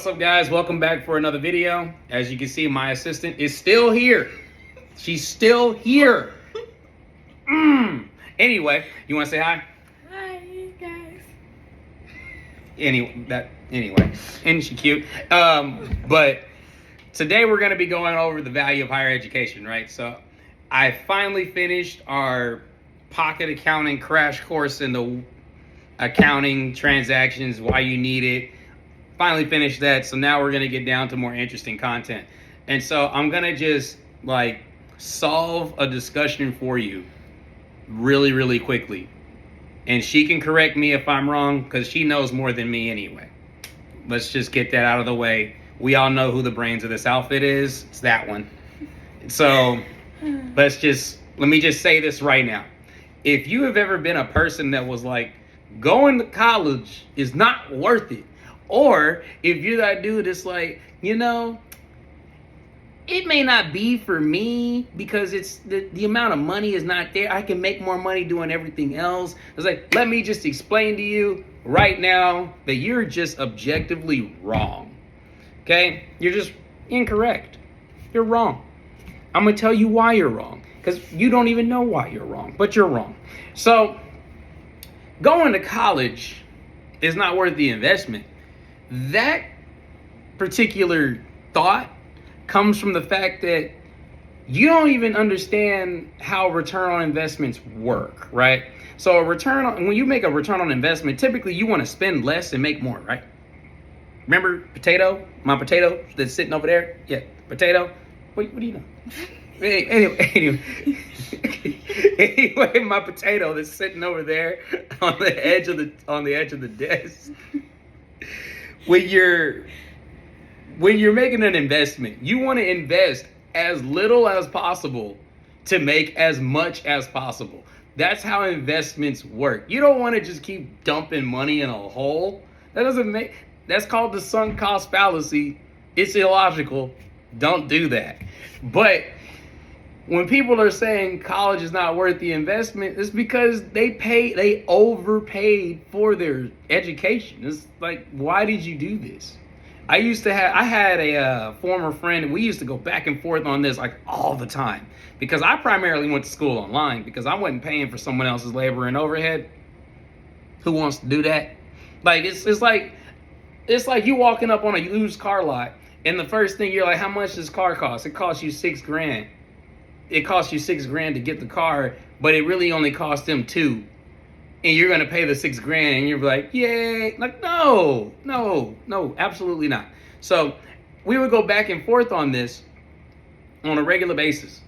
What's up, guys? Welcome back for another video. As you can see, my assistant is still here. She's still here. Anyway, you want to say hi? Hi, guys. Anyway, isn't she cute? But today we're going to be going over the value of higher education, right? So I finally finished our pocket accounting crash course in the accounting transactions, why you need it. Finally finished that, so now we're gonna get down to more interesting content. And so I'm gonna just like solve a discussion for you really quickly, and she can correct me if I'm wrong because she knows more than me anyway. Let's just get that out of the way. We all know who the brains of this outfit is. It's that one. So let me just say this right now. If you have ever been a person that was like, going to college is not worth it, or if you're that dude that's like, it may not be for me because it's the amount of money is not there. I can make more money doing everything else. It's like, let me just explain to you right now that you're just objectively wrong. Okay? You're just incorrect. You're wrong. I'm going to tell you why you're wrong because you don't even know why you're wrong, but you're wrong. So going to college is not worth the investment. That particular thought comes from the fact that you don't even understand how return on investments work, right? So when you make a return on investment, typically you want to spend less and make more, right? Remember my potato that's sitting over there? Yeah, potato. What do you know? Anyway, my potato that's sitting over there on the edge of the desk. When you're making an investment, you want to invest as little as possible to make as much as possible. That's how investments work. You don't want to just keep dumping money in a hole. That's called the sunk cost fallacy. It's illogical. Don't do that. But when people are saying college is not worth the investment, it's because they overpaid for their education. It's like, why did you do this? I had a former friend, and we used to go back and forth on this like all the time because I primarily went to school online because I wasn't paying for someone else's labor and overhead. Who wants to do that? Like it's like you walking up on a used car lot and the first thing you're like, how much does this car cost? It costs you $6,000. It costs you $6,000 to get the car, but it really only cost them $2,000. And you're gonna pay the $6,000 and you're like, yay. Like, no, absolutely not. So we would go back and forth on this on a regular basis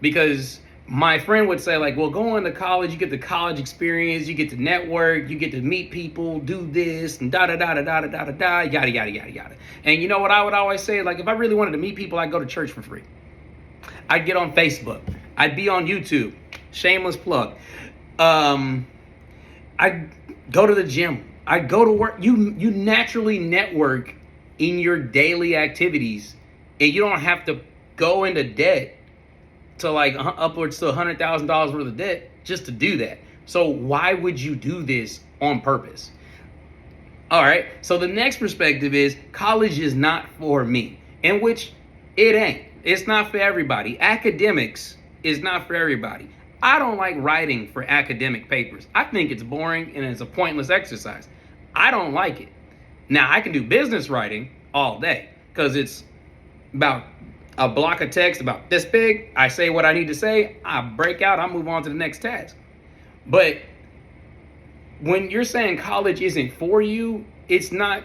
because my friend would say like, well, going to college, you get the college experience, you get to network, you get to meet people, do this and yada, yada. And you know what I would always say? Like, if I really wanted to meet people, I'd go to church for free. I'd get on Facebook. I'd be on YouTube. Shameless plug. I'd go to the gym. I'd go to work. You naturally network in your daily activities, and you don't have to go into debt to like upwards to $100,000 worth of debt just to do that. So why would you do this on purpose? All right. So the next perspective is college is not for me, in which it ain't. It's not for everybody. Academics is not for everybody. I don't like writing for academic papers. I think it's boring and it's a pointless exercise. I don't like it. Now, I can do business writing all day because it's about a block of text about this big. I say what I need to say. I break out. I move on to the next task. But when you're saying college isn't for you, it's not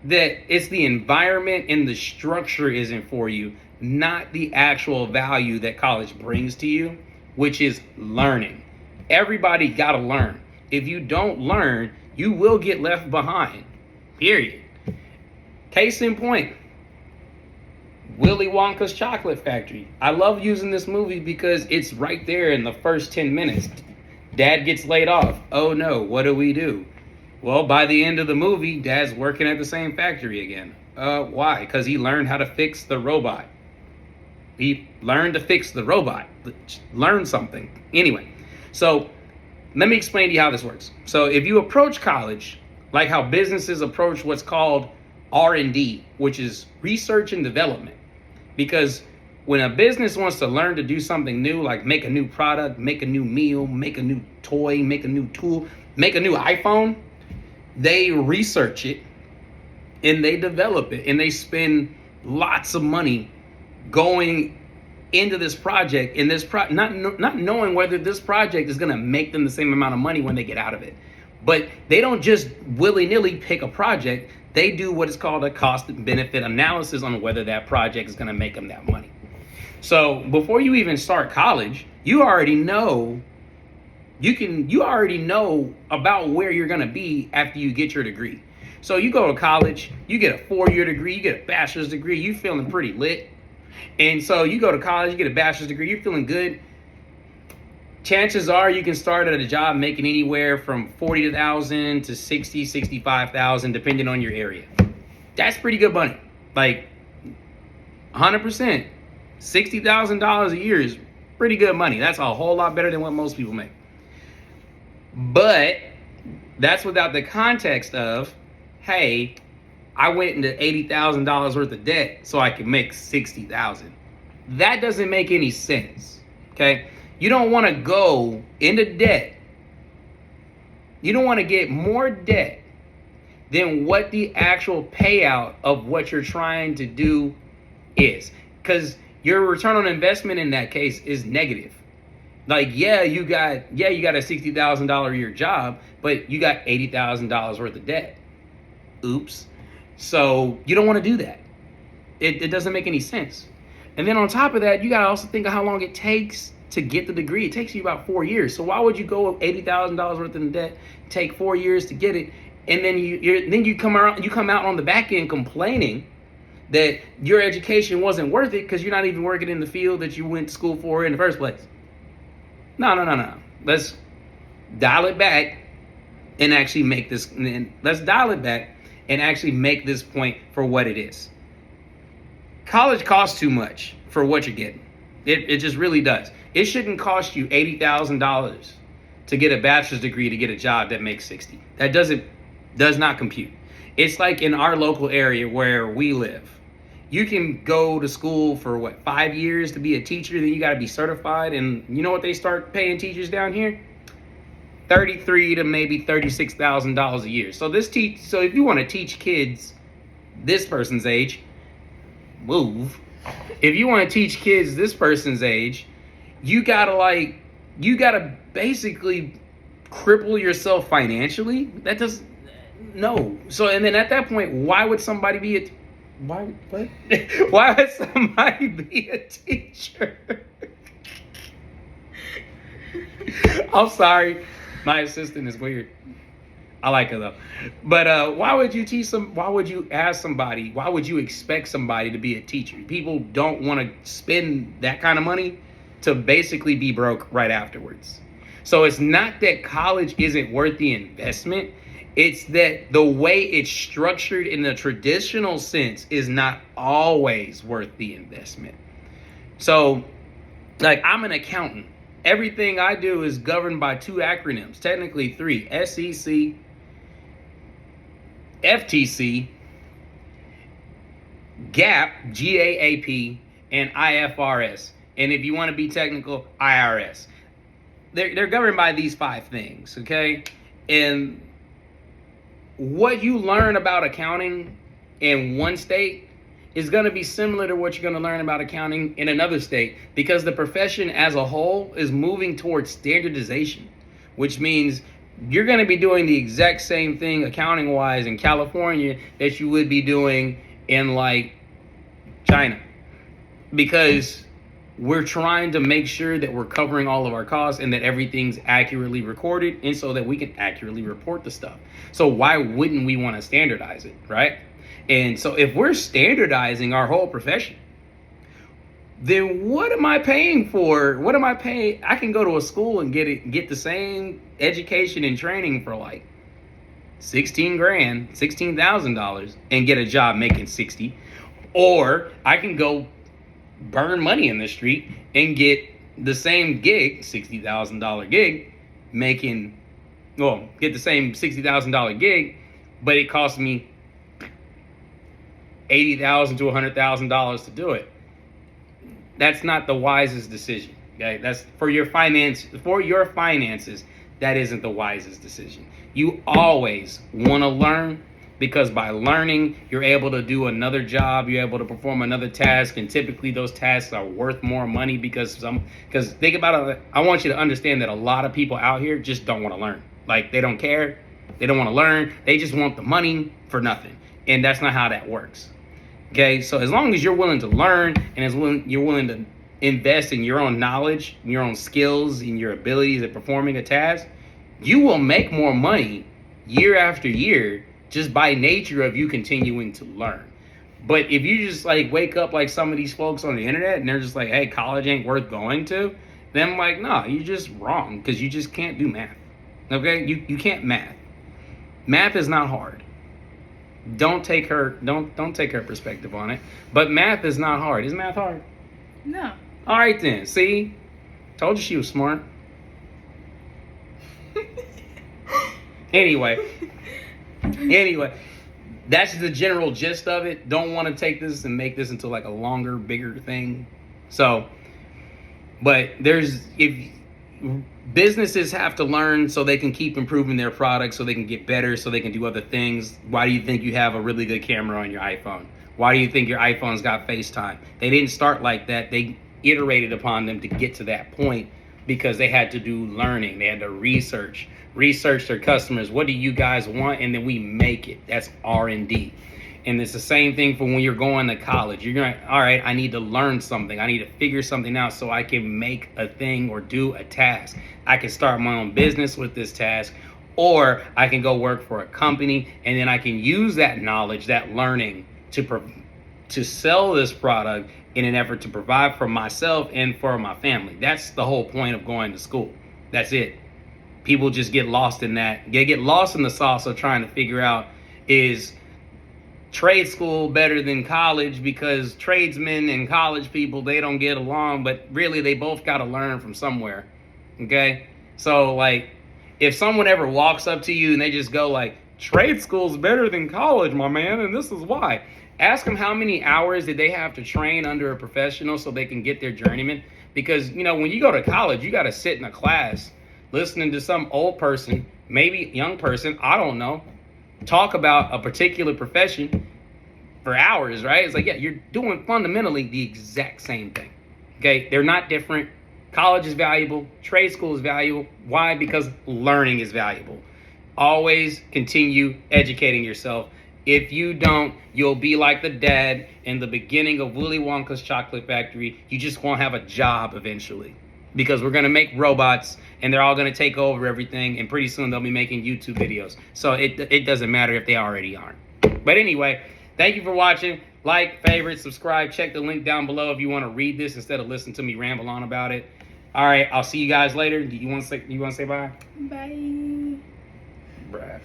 that it's the environment and the structure isn't for you, not the actual value that college brings to you, which is learning. Everybody gotta learn. If you don't learn, you will get left behind, period. Case in point, Willy Wonka's Chocolate Factory. I love using this movie because it's right there in the first 10 minutes. Dad gets laid off. Oh no, what do we do? Well, by the end of the movie, Dad's working at the same factory again. Why? Because he learned how to fix the robot. He learned to fix the robot. Learn something. Anyway, so let me explain to you how this works. So if you approach college like how businesses approach what's called R&D, which is research and development. Because when a business wants to learn to do something new, like make a new product, make a new meal, make a new toy, make a new tool, make a new iPhone, they research it and they develop it, and they spend lots of money going into this project, and not knowing whether this project is going to make them the same amount of money when they get out of it. But they don't just willy-nilly pick a project. They do what is called a cost and benefit analysis on whether that project is going to make them that money. So before you even start college, you already know about where you're going to be after you get your degree. So you go to college, you get a 4-year degree, you get a bachelor's degree, you feeling pretty lit. And so you go to college, you get a bachelor's degree, you're feeling good. Chances are you can start at a job making anywhere from $40,000 to $60,000, $65,000, depending on your area. That's pretty good money. Like 100%, $60,000 a year is pretty good money. That's a whole lot better than what most people make. But that's without the context of, hey, I went into $80,000 worth of debt so I could make $60,000. That doesn't make any sense. Okay? You don't want to go into debt. You don't want to get more debt than what the actual payout of what you're trying to do is. Because your return on investment in that case is negative. Like, you got a $60,000 a year job, but you got $80,000 worth of debt. Oops. So you don't want to do that. It doesn't make any sense. And then on top of that, you got to also think of how long it takes to get the degree. It takes you about 4 years. So why would you go with $80,000 worth of debt, take 4 years to get it, and then you come out on the back end complaining that your education wasn't worth it because you're not even working in the field that you went to school for in the first place? No. Let's dial it back and actually make this. Let's dial it back and actually make this point for what it is. College costs too much for what you're getting. It just really does. It shouldn't cost you $80,000 to get a bachelor's degree to get a job that makes $60,000. That does not compute. It's like in our local area where we live. You can go to school for 5 years to be a teacher, then you got to be certified, and you know what they start paying teachers down here? $33,000 to maybe $36,000 a year. So so if you want to teach kids this person's age, move. If you want to teach kids this person's age, you gotta basically cripple yourself financially. That does no. So and then at that point, why would somebody be a why would somebody be a teacher? I'm sorry, my assistant is weird. I like her though. But why would you expect somebody to be a teacher? People don't want to spend that kind of money to basically be broke right afterwards. So it's not that college isn't worth the investment. It's that the way it's structured in the traditional sense is not always worth the investment. So, like, I'm an accountant. Everything I do is governed by 2 acronyms, technically 3, SEC, FTC, GAAP, GAAP, and IFRS. And if you want to be technical, IRS. They're governed by these 5 things, okay? And what you learn about accounting in one state is going to be similar to what you're going to learn about accounting in another state, because the profession as a whole is moving towards standardization, which means you're going to be doing the exact same thing accounting wise in California that you would be doing in like China, because we're trying to make sure that we're covering all of our costs and that everything's accurately recorded, and so that we can accurately report the stuff. So why wouldn't we want to standardize it, right? And so if we're standardizing our whole profession, then what am I paying for? What am I paying? I can go to a school and get the same education and training for like $16,000 and get a job making 60. Or I can go burn money in the street and get the same gig, $60,000 gig, get the same $60,000 gig, but it costs me $80,000 to $100,000 to do it. That's not the wisest decision. Okay, that's for your finances. That isn't the wisest decision. You always want to learn, because by learning, you're able to do another job, you're able to perform another task, and typically those tasks are worth more money because think about it. I want you to understand that a lot of people out here just don't want to learn. Like, they don't care, they don't want to learn, they just want the money for nothing, and that's not how that works. Okay, so as long as you're willing to learn and you're willing to invest in your own knowledge, your own skills, and your abilities at performing a task, you will make more money year after year just by nature of you continuing to learn. But if you just like wake up like some of these folks on the internet and they're just like, hey, college ain't worth going to, then I'm like, no, you're just wrong, because you just can't do math. Okay, you can't math. Math is not hard. Don't take her perspective on it. But math is not hard. Is math hard? No. All right then. See, told you she was smart. Anyway, that's the general gist of it. Don't want to take this and make this into like a longer, bigger thing. So, but if businesses have to learn so they can keep improving their products, so they can get better, so they can do other things. Why do you think you have a really good camera on your iPhone? Why do you think your iPhone's got FaceTime? They didn't start like that. They iterated upon them to get to that point because they had to do learning. They had to research their customers. What do you guys want? And then we make it. That's R&D. And it's the same thing for when you're going to college. You're going, all right, I need to learn something. I need to figure something out so I can make a thing or do a task. I can start my own business with this task, or I can go work for a company, and then I can use that knowledge, that learning, to sell this product in an effort to provide for myself and for my family. That's the whole point of going to school. That's it. People just get lost in that. They get lost in the sauce of trying to figure out, is trade school better than college, because tradesmen and college people, they don't get along, but really they both got to learn from somewhere. Okay, so like, if someone ever walks up to you and they just go like, trade school's better than college, my man, and this is why, ask them how many hours did they have to train under a professional so they can get their journeyman. Because when you go to college, you got to sit in a class listening to some old person, maybe young person, I don't know, talk about a particular profession for hours, right? It's like, yeah, you're doing fundamentally the exact same thing. Okay, they're not different. College is valuable, trade school is valuable. Why? Because learning is valuable. Always continue educating yourself. If you don't, you'll be like the dad in the beginning of Willy Wonka's Chocolate Factory. You just won't have a job eventually, because we're going to make robots and they're all going to take over everything, and pretty soon they'll be making YouTube videos. So it doesn't matter if they already aren't. But anyway, thank you for watching. Like, favorite, subscribe. Check the link down below if you want to read this instead of listen to me ramble on about it. All right, I'll see you guys later. Do you want to say bye? Bye. Bruh.